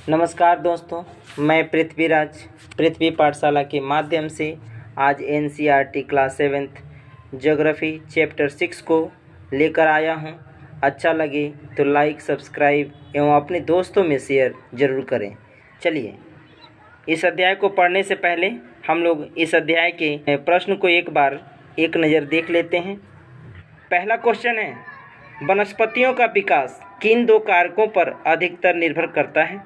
नमस्कार दोस्तों, मैं पृथ्वीराज पृथ्वी पाठशाला के माध्यम से आज NCERT class 7th geography chapter 6 को लेकर आया हूं। अच्छा लगे तो लाइक, सब्सक्राइब एवं अपने दोस्तों में शेयर ज़रूर करें। चलिए, इस अध्याय को पढ़ने से पहले हम लोग इस अध्याय के प्रश्न को एक नज़र देख लेते हैं। पहला क्वेश्चन है, वनस्पतियों का विकास किन दो कारकों पर अधिकतर निर्भर करता है।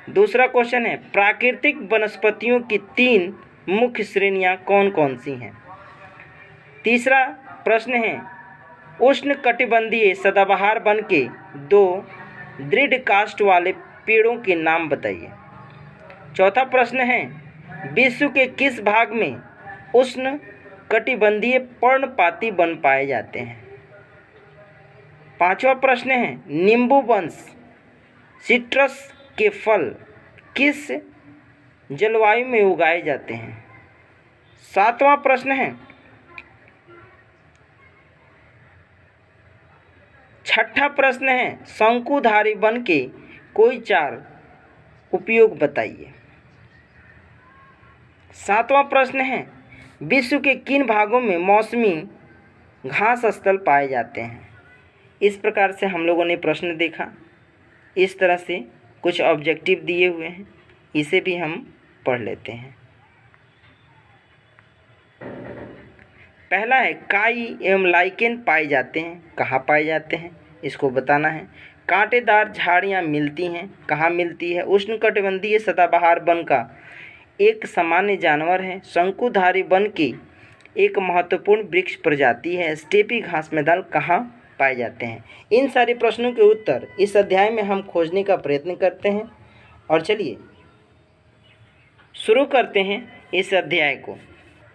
दूसरा क्वेश्चन है, प्राकृतिक वनस्पतियों की 3 मुख्य श्रेणियां कौन कौन सी हैं। तीसरा प्रश्न है, उष्णकटिबंधीय सदाबहार वन के 2 दृढ़ काष्ठ वाले पेड़ों के नाम बताइए। चौथा प्रश्न है, विश्व के किस भाग में उष्णकटिबंधीय पर्णपाती वन पाए जाते हैं। पांचवा प्रश्न है, नींबू वंश सिट्रस के फल किस जलवायु में उगाए जाते हैं। सातवां प्रश्न है, छठा प्रश्न है, शंकुधारी वन के कोई 4 उपयोग बताइए। सातवां प्रश्न है, विश्व के किन भागों में मौसमी घास स्थल पाए जाते हैं। इस प्रकार से हम लोगों ने प्रश्न देखा। इस तरह से कुछ ऑब्जेक्टिव दिए हुए हैं, इसे भी हम पढ़ लेते हैं। पहला है, काई एवं लाइकेन पाए जाते हैं, कहाँ पाए जाते हैं इसको बताना है। कांटेदार झाड़ियाँ मिलती हैं, कहाँ मिलती है। उष्णकटिबंधीय सदाबहार वन का एक सामान्य जानवर है। शंकुधारी वन की एक महत्वपूर्ण वृक्ष प्रजाति है। स्टेपी घास मैदान कहाँ पाए जाते हैं। इन सारे प्रश्नों के उत्तर इस अध्याय में हम खोजने का प्रयत्न करते हैं। और चलिए शुरू करते हैं इस अध्याय को।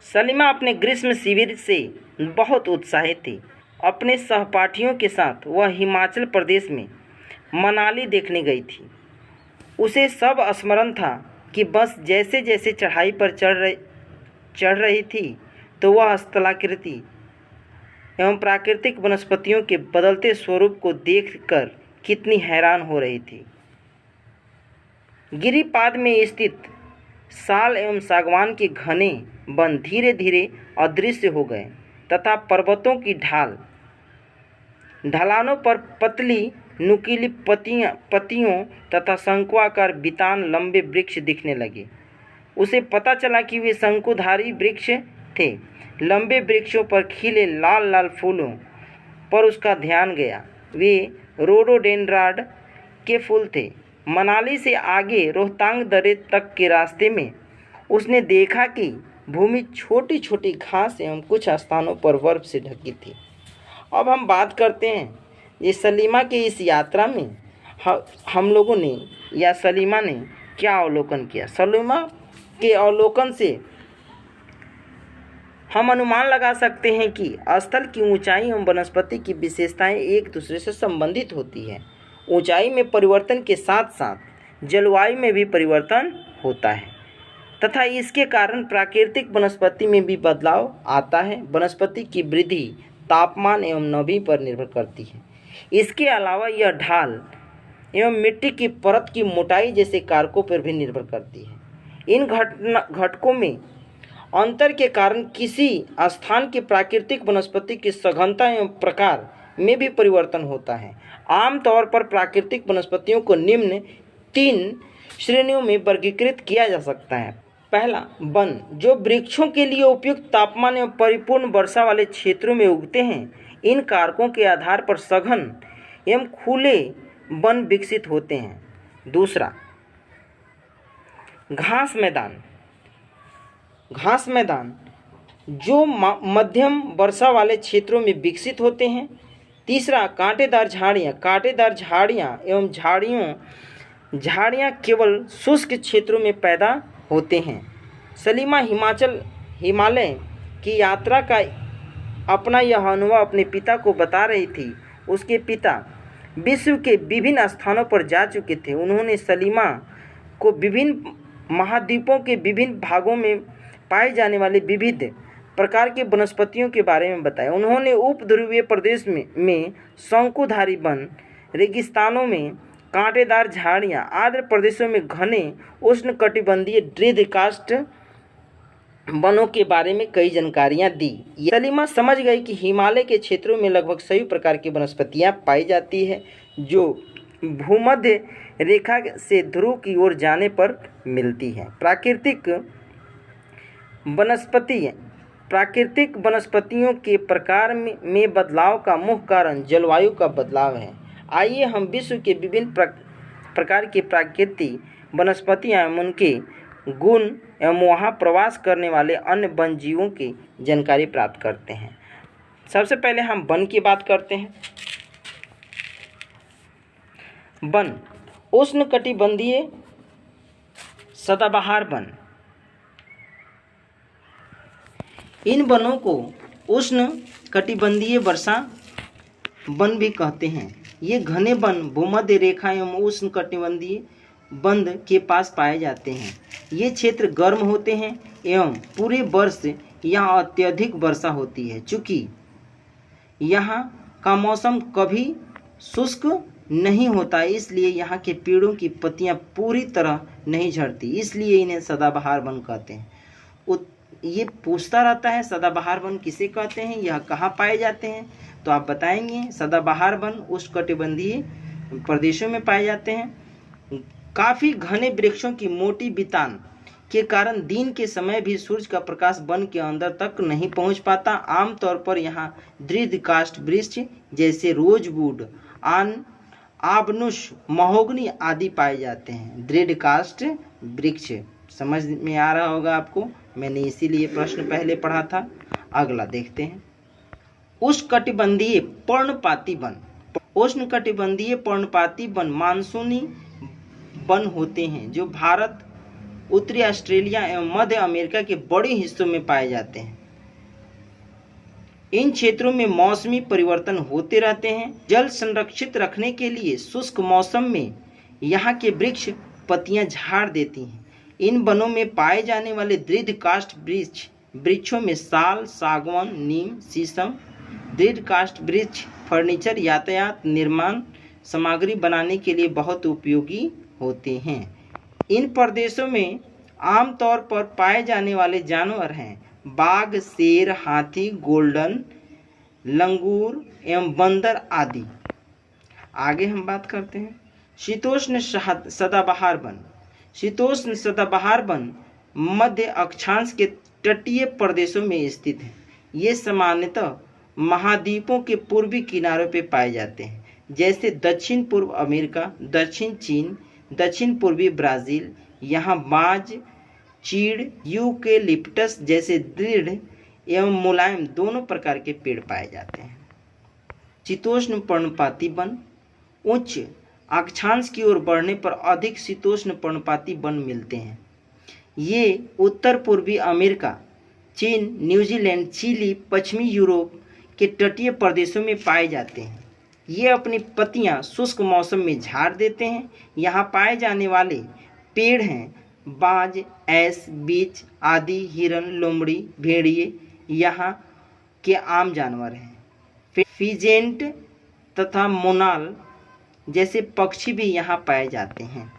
सलीमा अपने ग्रीष्म शिविर से बहुत उत्साहित थी। अपने सहपाठियों के साथ वह हिमाचल प्रदेश में मनाली देखने गई थी। उसे सब स्मरण था कि बस जैसे जैसे चढ़ाई पर चढ़ रही थी तो वह स्थलाकृति एवं प्राकृतिक वनस्पतियों के बदलते स्वरूप को देखकर कितनी हैरान हो रही थी। गिरिपाद में स्थित साल एवं सागवान के घने वन धीरे धीरे अदृश्य हो गए तथा पर्वतों की ढलानों पर पतली नुकीली पत्तियों तथा शंकुआकार वितान लंबे वृक्ष दिखने लगे। उसे पता चला कि वे शंकुधारी वृक्ष थे। लंबे वृक्षों पर खिले लाल लाल फूलों पर उसका ध्यान गया। वे रोडोडेंड्राड के फूल थे। मनाली से आगे रोहतांग दर्रे तक के रास्ते में उसने देखा कि भूमि छोटी छोटी घास एवं कुछ स्थानों पर बर्फ से ढकी थी। अब हम बात करते हैं ये सलीमा की इस यात्रा में हम लोगों ने या सलीमा ने क्या अवलोकन किया। सलीमा के अवलोकन से हम अनुमान लगा सकते हैं कि स्थल की ऊंचाई एवं वनस्पति की विशेषताएं एक दूसरे से संबंधित होती है। ऊंचाई में परिवर्तन के साथ साथ जलवायु में भी परिवर्तन होता है तथा इसके कारण प्राकृतिक वनस्पति में भी बदलाव आता है। वनस्पति की वृद्धि तापमान एवं नमी पर निर्भर करती है। इसके अलावा यह ढाल एवं मिट्टी की परत की मोटाई जैसे कारकों पर भी निर्भर करती है। इन घटकों में अंतर के कारण किसी स्थान की प्राकृतिक वनस्पति की सघनता एवं प्रकार में भी परिवर्तन होता है। आमतौर पर प्राकृतिक वनस्पतियों को निम्न 3 श्रेणियों में वर्गीकृत किया जा सकता है। पहला, वन जो वृक्षों के लिए उपयुक्त तापमान एवं परिपूर्ण वर्षा वाले क्षेत्रों में उगते हैं। इन कारकों के आधार पर सघन एवं खुले वन विकसित होते हैं। दूसरा, घास मैदान जो मध्यम वर्षा वाले क्षेत्रों में विकसित होते हैं। तीसरा, कांटेदार झाड़ियाँ एवं झाड़ियाँ केवल शुष्क क्षेत्रों में पैदा होते हैं। सलीमा हिमालय की यात्रा का अपना यह अनुभव अपने पिता को बता रही थी। उसके पिता विश्व के विभिन्न स्थानों पर जा चुके थे। उन्होंने सलीमा को विभिन्न महाद्वीपों के विभिन्न भागों में पाए जाने वाले विविध प्रकार की वनस्पतियों के बारे में बताया। उन्होंने उपध्रुवीय प्रदेश में शंकुधारी वन, रेगिस्तानों में कांटेदार झाड़ियाँ। आर्द्र प्रदेशों में घने उष्णकटिबंधीय ड्रीडकास्ट वनों के बारे में कई जानकारियाँ दी। सलीमा समझ गई कि हिमालय के क्षेत्रों में लगभग सभी प्रकार की वनस्पतियाँ पाई जाती है जो भूमध्य रेखा से ध्रुव की ओर जाने पर मिलती हैं। प्राकृतिक वनस्पतियों के प्रकार में बदलाव का मुख्य कारण जलवायु का बदलाव है। आइए हम विश्व के विभिन्न प्रकार की प्राकृतिक वनस्पतियाँ एवं उनके गुण एवं वहाँ प्रवास करने वाले अन्य वन जीवों की जानकारी प्राप्त करते हैं। सबसे पहले हम वन की बात करते हैं। वन उष्णकटिबंधीय सदाबहार वन। इन वनों को उष्णकटिबंधीय वर्षा वन भी कहते हैं। ये घने वन भूमध्य रेखा एवं उष्णकटिबंधीय बंध के पास पाए जाते हैं। ये क्षेत्र गर्म होते हैं एवं पूरे वर्ष यहाँ अत्यधिक वर्षा होती है। चूँकि यहाँ का मौसम कभी शुष्क नहीं होता, इसलिए यहाँ के पेड़ों की पत्तियाँ पूरी तरह नहीं झड़ती, इसलिए इन्हें सदाबहार वन कहते हैं। ये पूछता रहता है सदाबहार वन किसे कहते हैं, यह कहाँ पाए जाते हैं, तो आप बताएंगे सदाबहार वन उष्णकटिबंधीय प्रदेशों में पाए जाते हैं। काफ़ी घने वृक्षों की मोटी बितान के कारण दिन के समय भी सूर्य का प्रकाश वन के अंदर तक नहीं पहुंच पाता। आमतौर पर यहाँ दृढ़काष्ठ वृक्ष जैसे रोजवुड, आबनुस, महोगनी आदि पाए जाते हैं। दृढ़काष्ठ वृक्ष समझ में आ रहा होगा आपको, मैंने इसीलिए प्रश्न पहले पढ़ा था। अगला देखते हैं उष्णकटिबंधीय पर्णपाती वन। उष्णकटिबंधीय पर्णपाती वन मानसूनी वन होते हैं जो भारत, उत्तरी ऑस्ट्रेलिया एवं मध्य अमेरिका के बड़े हिस्सों में पाए जाते हैं। इन क्षेत्रों में मौसमी परिवर्तन होते रहते हैं। जल संरक्षित रखने के लिए शुष्क मौसम में यहाँ के वृक्ष पत्तियां झाड़ देती हैं। इन वनों में पाए जाने वाले दृढ़काष्ठ वृक्षों में साल, सागवान, नीम, शीशम। दृढ़काष्ठ वृक्ष फर्नीचर, यातायात, निर्माण सामग्री बनाने के लिए बहुत उपयोगी होते हैं। इन प्रदेशों में आमतौर पर पाए जाने वाले जानवर हैं बाघ, शेर, हाथी, गोल्डन लंगूर एवं बंदर आदि। आगे हम बात करते हैं शीतोष्ण सदाबहार वन। शीतोष्ण सदाबहार वन मध्य अक्षांश के तटीय प्रदेशों में स्थित है। ये सामान्यतः महाद्वीपों के पूर्वी किनारों पर पाए जाते हैं, जैसे दक्षिण पूर्व अमेरिका, दक्षिण चीन, दक्षिण पूर्वी ब्राज़ील। यहाँ बांज, चीड़, यूकेलिप्टस जैसे दृढ़ एवं मुलायम दोनों प्रकार के पेड़ पाए जाते हैं। शीतोष्ण पर्णपाती वन उच्च अक्षांश की ओर बढ़ने पर अधिक शीतोष्ण पर्णपाती वन मिलते हैं। ये उत्तर पूर्वी अमेरिका, चीन, न्यूजीलैंड, चिली, पश्चिमी यूरोप के तटीय प्रदेशों में पाए जाते हैं। ये अपनी पत्तियां शुष्क मौसम में झाड़ देते हैं। यहाँ पाए जाने वाले पेड़ हैं बाज, ऐस, बीच आदि, हिरन, लोमड़ी, भेड़िए यहाँ के आम जानवर हैं। फिजेंट तथा मोनाल जैसे पक्षी भी यहाँ पाए जाते हैं।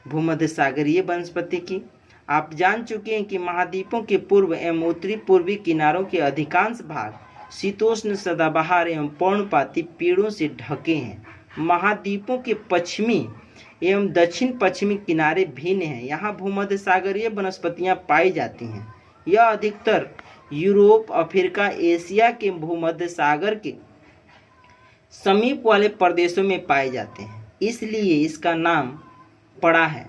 भूमध्य सागरीय वनस्पति की आप जान चुके हैं कि महाद्वीपों के पूर्व एवं उत्तरी पूर्वी किनारों के अधिकांश भाग शीतोष्ण सदाबहार एवं पर्णपाती पेड़ों से ढके हैं। महाद्वीपों के पश्चिमी एवं दक्षिण पश्चिमी किनारे भिन्न हैं। यहाँ भूमध्य सागरीय वनस्पतियाँ पाई जाती हैं। यह अधिकतर यूरोप, अफ्रीका, एशिया के भूमध्य सागर के समीप वाले प्रदेशों में पाए जाते हैं, इसलिए इसका नाम पड़ा है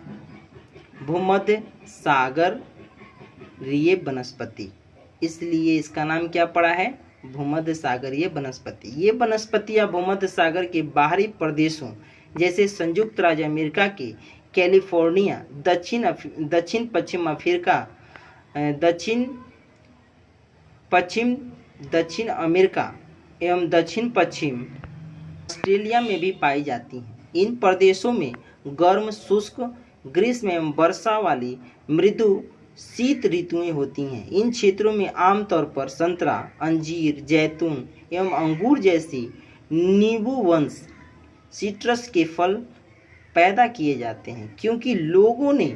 भूमध्य सागरीय वनस्पति। इसलिए इसका नाम क्या पड़ा है, भूमध्य सागरीय वनस्पति। ये वनस्पतियाँ भूमध्य सागर के बाहरी प्रदेशों जैसे संयुक्त राज्य अमेरिका के कैलिफोर्निया, दक्षिण पश्चिम अफ्रीका, दक्षिण अमेरिका एवं दक्षिण पश्चिम ऑस्ट्रेलिया में भी पाई जाती हैं। इन प्रदेशों में गर्म, शुष्क, ग्रीष्म एवं वर्षा वाली मृदु शीत ऋतुएं होती हैं। इन क्षेत्रों में आमतौर पर संतरा, अंजीर, जैतून एवं अंगूर जैसी नींबू वंश सिट्रस के फल पैदा किए जाते हैं, क्योंकि लोगों ने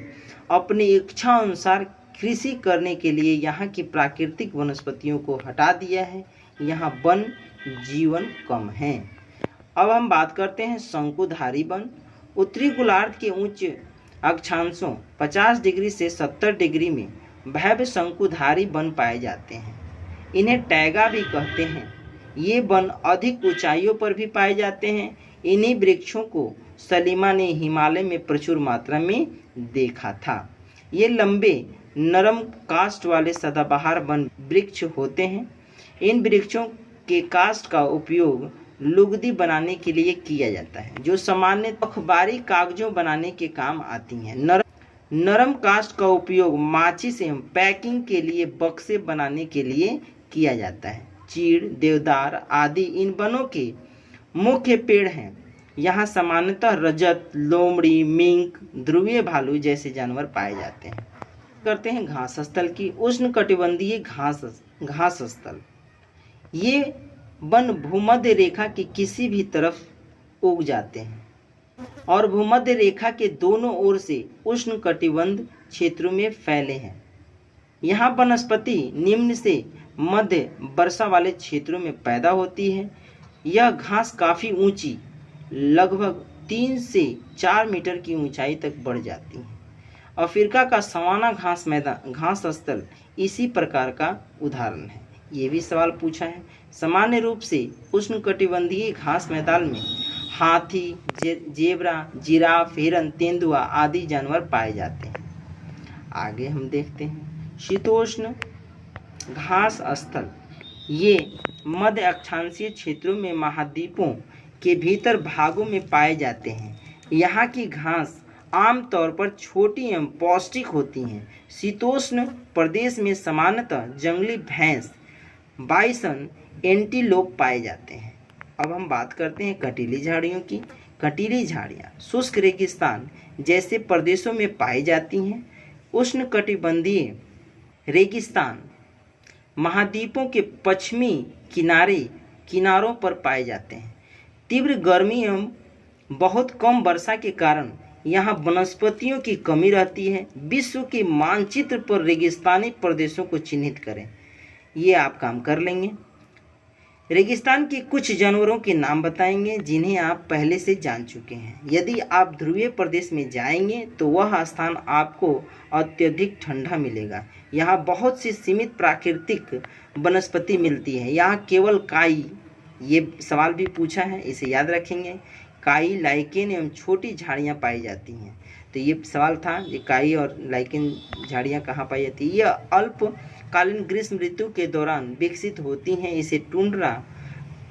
अपनी इच्छा अनुसार कृषि करने के लिए यहाँ की प्राकृतिक वनस्पतियों को हटा दिया है। यहाँ वन जीवन कम है। अब हम बात करते हैं शंकुधारी वन। उत्तरी गोलार्ध के उच्च अक्षांशों 50 डिग्री से 70 डिग्री में भव्य शंकुधारी वन पाए जाते हैं। इन्हें टैगा भी कहते हैं। ये वन अधिक ऊंचाइयों पर भी पाए जाते हैं। इन्हीं वृक्षों को सलीमा ने हिमालय में प्रचुर मात्रा में देखा था। ये लंबे नरम काष्ठ वाले सदाबहार वन वृक्ष होते हैं। इन वृक्षों के काष्ठ का उपयोग लुगदी बनाने के लिए किया जाता है, जो सामान्य अखबारी कागजों बनाने के काम आती हैं। नरम काष्ठ का उपयोग माचिस एवं पैकिंग के लिए बक्से बनाने के लिए किया जाता है। चीड़, देवदार आदि इन वनों के मुख्य पेड़ हैं। यहाँ सामान्यतः रजत, लोमड़ी, मिंक, ध्रुवीय भालू जैसे जानवर पाए जाते हैं। करते हैं घास स्थल की। उष्णकटिबंधीय घास स्थल। ये वन भूमध्य रेखा के किसी भी तरफ उग जाते हैं और भूमध्य रेखा के दोनों ओर से उष्णकटिबंध क्षेत्रों में फैले हैं। यहाँ वनस्पति निम्न से मध्य वर्षा वाले क्षेत्रों में पैदा होती है। यह घास काफ़ी ऊंची, लगभग 3 से 4 मीटर की ऊंचाई तक बढ़ जाती है। अफ्रीका का सवाना घास स्थल इसी प्रकार का उदाहरण है। ये भी सवाल पूछा है। सामान्य रूप से उष्णकटिबंधीय घास मैदान में हाथी, जेब्रा, जिराफ, हिरन, तेंदुआ आदि जानवर पाए जाते हैं। आगे हम देखते हैं शीतोष्ण घास स्थल। ये मध्य अक्षांशीय क्षेत्रों में महाद्वीपों के भीतर भागों में पाए जाते हैं। यहाँ की घास आमतौर पर छोटी एवं पौष्टिक होती हैं। शीतोष्ण प्रदेश में सामान्यतः जंगली भैंस, बाइसन, एंटीलोप पाए जाते हैं। अब हम बात करते हैं कटीली झाड़ियों की। कटीली झाड़ियाँ शुष्क रेगिस्तान जैसे प्रदेशों में पाई जाती हैं। उष्णकटिबंधीय रेगिस्तान महाद्वीपों के पश्चिमी किनारों पर पाए जाते हैं। तीव्र गर्मी एवं बहुत कम वर्षा के कारण यहाँ वनस्पतियों की कमी रहती है। विश्व के मानचित्र पर रेगिस्तानी प्रदेशों को चिन्हित करें। ये आप काम कर लेंगे। रेगिस्तान के कुछ जानवरों के नाम बताएंगे जिन्हें आप पहले से जान चुके हैं। यदि आप ध्रुवीय प्रदेश में जाएंगे तो वह स्थान आपको अत्यधिक ठंडा मिलेगा। यहाँ बहुत सी सीमित प्राकृतिक वनस्पति मिलती है। यहाँ केवल काई, ये सवाल भी पूछा है, इसे याद रखेंगे। काई, लाइकेन एवं छोटी झाड़ियाँ पाई जाती हैं। तो ये सवाल था, ये काई और लाइकेन झाड़ियाँ कहाँ पाई जाती है। यह अल्पकालीन ग्रीष्म ऋतु के दौरान विकसित होती हैं। इसे टुंड्रा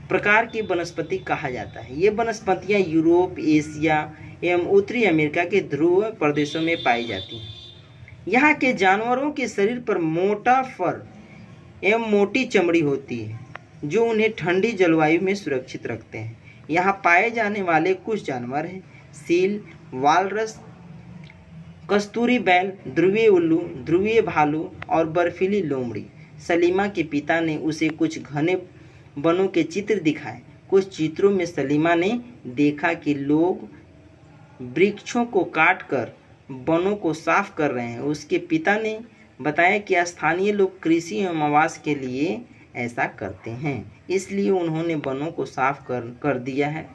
प्रकार की वनस्पति कहा जाता है। ये वनस्पतियाँ यूरोप, एशिया एवं उत्तरी अमेरिका के ध्रुव प्रदेशों में पाई जाती हैं। यहाँ के जानवरों के शरीर पर मोटा फर एवं मोटी चमड़ी होती है, जो उन्हें ठंडी जलवायु में सुरक्षित रखते हैं। यहाँ पाए जाने वाले कुछ जानवर हैं सील, वालरस, कस्तूरी बैल, ध्रुवीय उल्लू, ध्रुवीय भालू और बर्फीली लोमड़ी। सलीमा के पिता ने उसे कुछ घने वनों के चित्र दिखाए। कुछ चित्रों में सलीमा ने देखा कि लोग वृक्षों को काटकर वनों को साफ कर रहे हैं। उसके पिता ने बताया कि स्थानीय लोग कृषि एवं आवास के लिए ऐसा करते हैं, इसलिए उन्होंने वनों को साफ कर दिया है।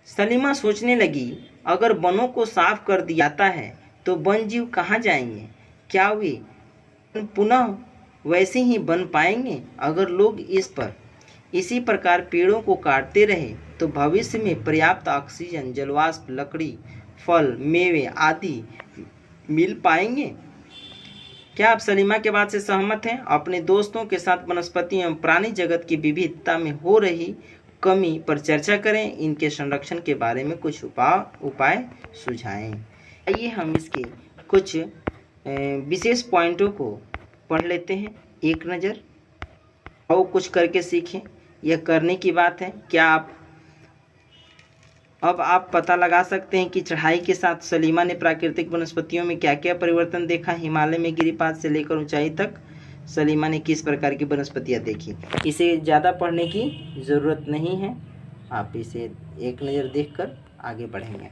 सलीमा सोचने लगी, अगर वनों को साफ कर दिया जाता है तो वन जीव कहाँ जाएंगे? क्या वे पुनः वैसे ही बन पाएंगे? अगर लोग इसी प्रकार पेड़ों को काटते रहे तो भविष्य में पर्याप्त ऑक्सीजन, जलवाष्प, लकड़ी, फल, मेवे आदि मिल पाएंगे? क्या आप सलीमा के बात से सहमत हैं? अपने दोस्तों के साथ वनस्पति एवं प्राणी जगत की विविधता में हो रही कमी पर चर्चा करें। इनके संरक्षण के बारे में कुछ उपाय सुझाएं। आइए हम इसके कुछ विशेष पॉइंटों को पढ़ लेते हैं एक नज़र और कुछ करके सीखें। यह करने की बात है। क्या आप पता लगा सकते हैं कि चढ़ाई के साथ सलीमा ने प्राकृतिक वनस्पतियों में क्या क्या परिवर्तन देखा? हिमालय में गिरिपात से लेकर ऊंचाई तक सलीमा ने किस प्रकार की वनस्पतियां देखी? इसे ज़्यादा पढ़ने की ज़रूरत नहीं है। आप इसे एक नज़र देखकर आगे बढ़ेंगे।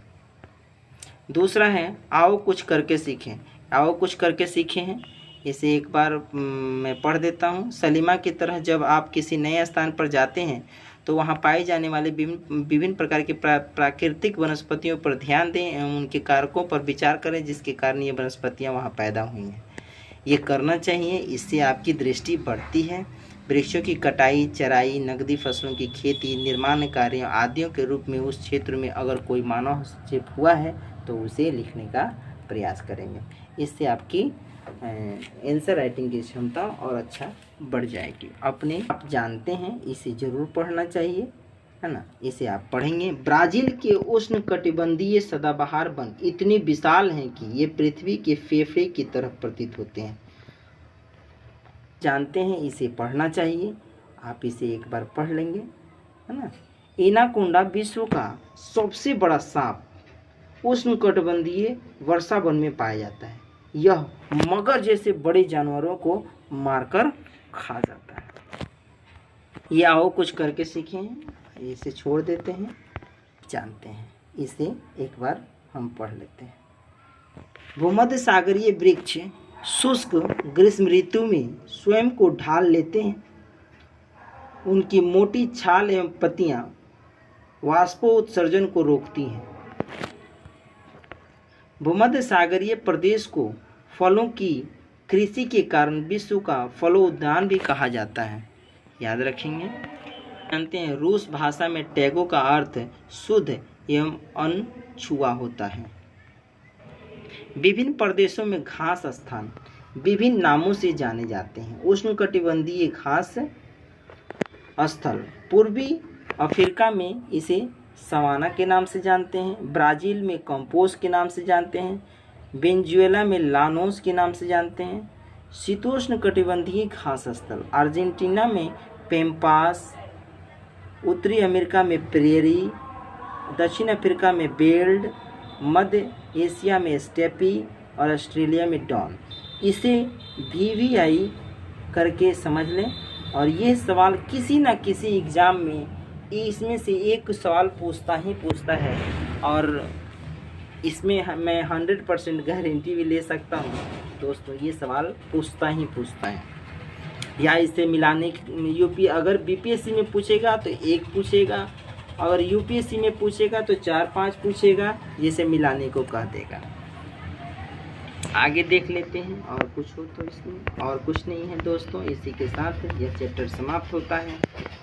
दूसरा है आओ कुछ करके सीखें। आओ कुछ करके सीखे हैं, इसे एक बार मैं पढ़ देता हूँ। सलीमा की तरह जब आप किसी नए स्थान पर जाते हैं तो वहाँ पाई जाने वाले विभिन्न प्रकार की प्राकृतिक वनस्पतियों पर ध्यान दें एवं उनके कारकों पर विचार करें जिसके कारण ये वनस्पतियाँ वहाँ पैदा हुई हैं। ये करना चाहिए, इससे आपकी दृष्टि बढ़ती है। वृक्षों की कटाई, चराई, नकदी फसलों की खेती, निर्माण कार्यों आदियों के रूप में उस क्षेत्र में अगर कोई मानव हस्तक्षेप हुआ है तो उसे लिखने का प्रयास करेंगे। इससे आपकी आंसर राइटिंग की क्षमता और अच्छा बढ़ जाएगी। अपने आप जानते हैं, इसे ज़रूर पढ़ना चाहिए, है ना। इसे आप पढ़ेंगे। ब्राज़ील के उष्णकटिबंधीय सदाबहार वन इतने विशाल हैं कि ये पृथ्वी के फेफड़े की तरह प्रतीत होते हैं। जानते हैं, इसे पढ़ना चाहिए। आप इसे एक बार पढ़ लेंगे, है ना। एनाकोंडा विश्व का सबसे बड़ा सांप उष्णकटिबंधीय वर्षा वन में पाया जाता है। यह मगर जैसे बड़े जानवरों को मारकर खा जाता है। ये आओ कुछ करके सीखे हैं, इसे छोड़ देते हैं, जानते हैं। इसे एक बार हम पढ़ लेते हैं। भूमध्य सागरीय वृक्ष शुष्क ग्रीष्म ऋतु में स्वयं को ढाल लेते हैं। उनकी मोटी छाल एवं पत्तियां वाष्पोत्सर्जन को रोकती हैं। भूमध्य सागरीय प्रदेश को फलों की कृषि के कारण विश्व का फलोद्यान भी कहा जाता है, याद रखेंगे। जानते हैं रूस भाषा में टैगो का अर्थ शुद्ध एवं अनछुआ होता है। विभिन्न प्रदेशों में घास स्थान विभिन्न नामों से जाने जाते हैं। उष्णकटिबंधीय घास स्थल पूर्वी अफ्रीका में इसे सवाना के नाम से जानते हैं, ब्राज़ील में कंपोस के नाम से जानते हैं, वेनेजुएला में लानोस के नाम से जानते हैं। शीतोष्णकटिबंधीय घास स्थल अर्जेंटीना में पेम्पास, उत्तरी अमेरिका में प्रेरी, दक्षिण अफ्रीका में बेल्ड, मध्य एशिया में स्टेपी और ऑस्ट्रेलिया में डॉन। इसे VVI करके समझ लें। और ये सवाल किसी न किसी एग्ज़ाम में इसमें से एक सवाल पूछता है और इसमें मैं 100% गारंटी भी ले सकता हूँ दोस्तों, ये सवाल पूछता है। या इसे मिलाने अगर BPSC में पूछेगा तो एक पूछेगा, अगर UPSC में पूछेगा तो 4-5 पूछेगा, जिसे मिलाने को कह देगा। आगे देख लेते हैं और कुछ हो तो इसमें, और कुछ नहीं है दोस्तों। इसी के साथ यह चैप्टर समाप्त होता है।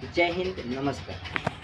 जय हिंद, नमस्कार।